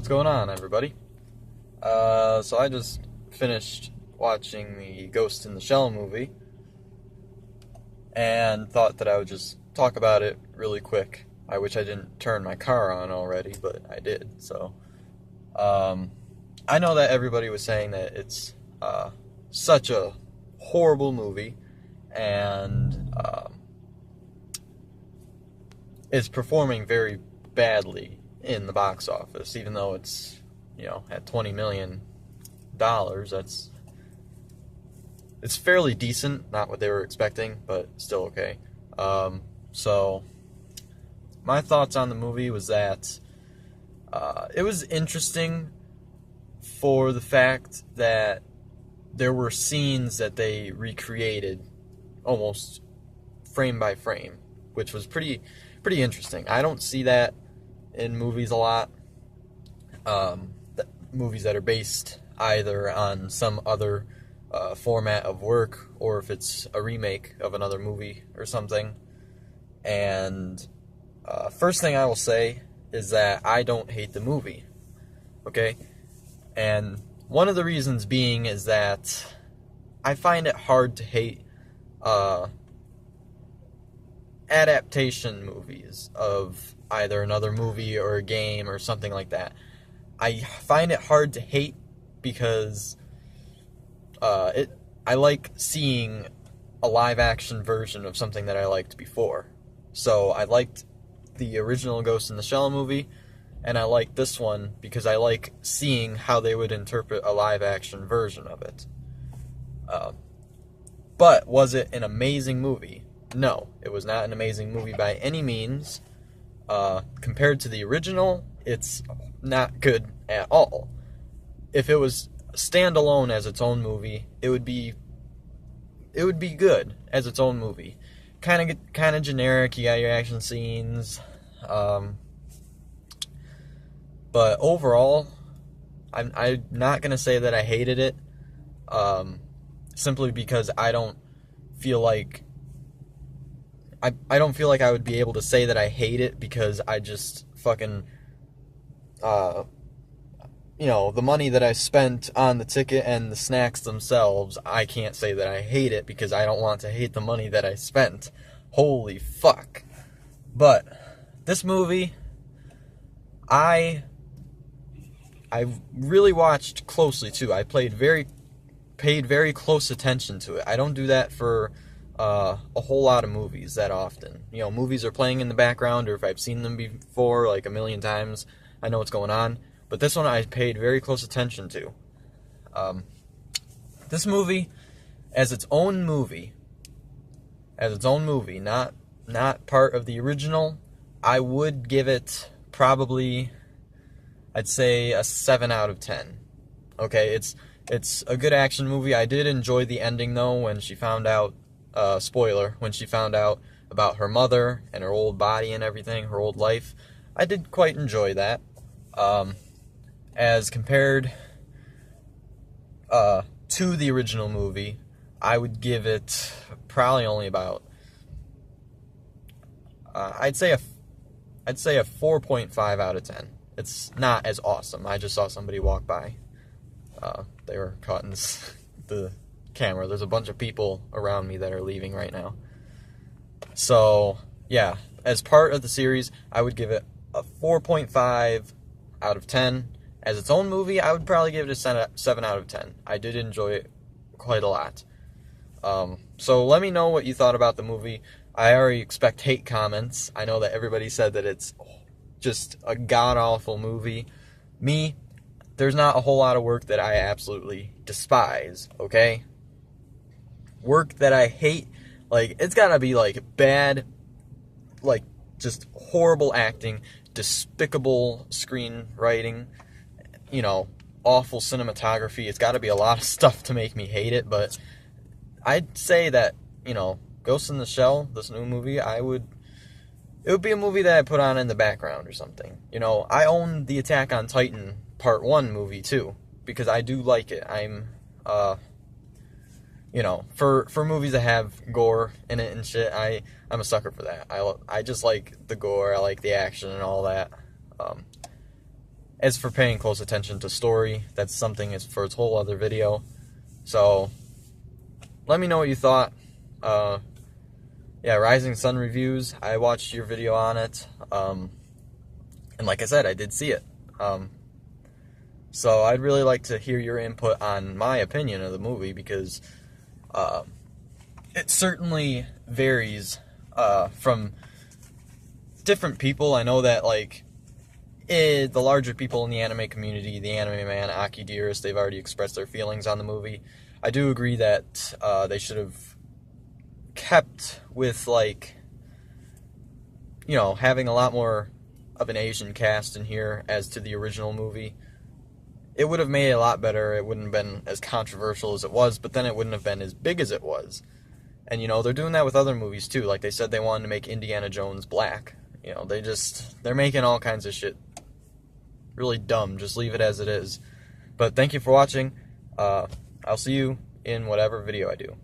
What's going on, everybody? So I just finished watching the Ghost in the Shell movie and thought that I would just talk about it really quick. I wish I didn't turn my car on already, but I did. So, I know that everybody was saying that it's such a horrible movie and it's performing very badly in the box office, even though it's, at $20 million. It's fairly decent, not what they were expecting, but still okay. So my thoughts on the movie was that it was interesting for the fact that there were scenes that they recreated almost frame by frame, which was pretty interesting. I don't see that in movies a lot. Movies that are based either on some other format of work, or if it's a remake of another movie or something. And first thing I will say is that I don't hate the movie, okay? And one of the reasons being is that I find it hard to hate adaptation movies of either another movie or a game or something like that. I find it hard to hate because I like seeing a live-action version of something that I liked before. So I liked the original Ghost in the Shell movie, and I like this one because I like seeing how they would interpret a live-action version of it. But was it an amazing movie? No, it was not an amazing movie by any means. Compared to the original, it's not good at all. If it was standalone as its own movie, it would be good as its own movie. Kind of generic. You got your action scenes, but overall, I'm not gonna say that I hated it, simply because I don't feel like I would be able to say that I hate it, because I just fucking the money that I spent on the ticket and the snacks themselves, I can't say that I hate it because I don't want to hate the money that I spent. Holy fuck. But this movie, I really watched closely too. I paid very close attention to it. I don't do that for a whole lot of movies that often. Movies are playing in the background, or if I've seen them before like a million times, I know what's going on. But this one I paid very close attention to. This movie, as its own movie, not part of the original, I would give it probably, I'd say, a 7 out of 10. Okay, it's a good action movie. I did enjoy the ending, though, when she found out, spoiler, when she found out about her mother and her old body and everything, her old life. I did quite enjoy that. As compared to the original movie, I would give it probably only about, I'd say a 4.5 out of 10. It's not as awesome. I just saw somebody walk by. They were caught in the camera. There's a bunch of people around me that are leaving right now. So, yeah, as part of the series, I would give it a 4.5 out of 10. As its own movie, I would probably give it a 7 out of 10. I did enjoy it quite a lot. So let me know what you thought about the movie. I already expect hate comments. I know that everybody said that it's just a god-awful movie. Me, there's not a whole lot of work that I absolutely despise, okay? Work that I hate, like, it's gotta be, like, bad, like, just horrible acting, despicable screenwriting, awful cinematography. It's gotta be a lot of stuff to make me hate it, but I'd say that, Ghost in the Shell, this new movie, it would be a movie that I put on in the background or something. I own the Attack on Titan Part 1 movie, too, because I do like it. I'm, for movies that have gore in it and shit, I'm a sucker for that. I just like the gore, I like the action and all that. as for paying close attention to story, that's something is for its whole other video. So, let me know what you thought. Yeah, Rising Sun Reviews, I watched your video on it, and like I said, I did see it. So I'd really like to hear your input on my opinion of the movie, because it certainly varies from different people. I know that, like, the larger people in the anime community, the Anime Man, Aki Dearest, they've already expressed their feelings on the movie. I do agree that they should have kept with, like, you know, having a lot more of an Asian cast in here as to the original movie. It would have made it a lot better. It wouldn't have been as controversial as it was, but then it wouldn't have been as big as it was. And, you know, they're doing that with other movies, too. Like, they said they wanted to make Indiana Jones black. You know, they're making all kinds of shit really dumb. Just leave it as it is. But thank you for watching. I'll see you in whatever video I do.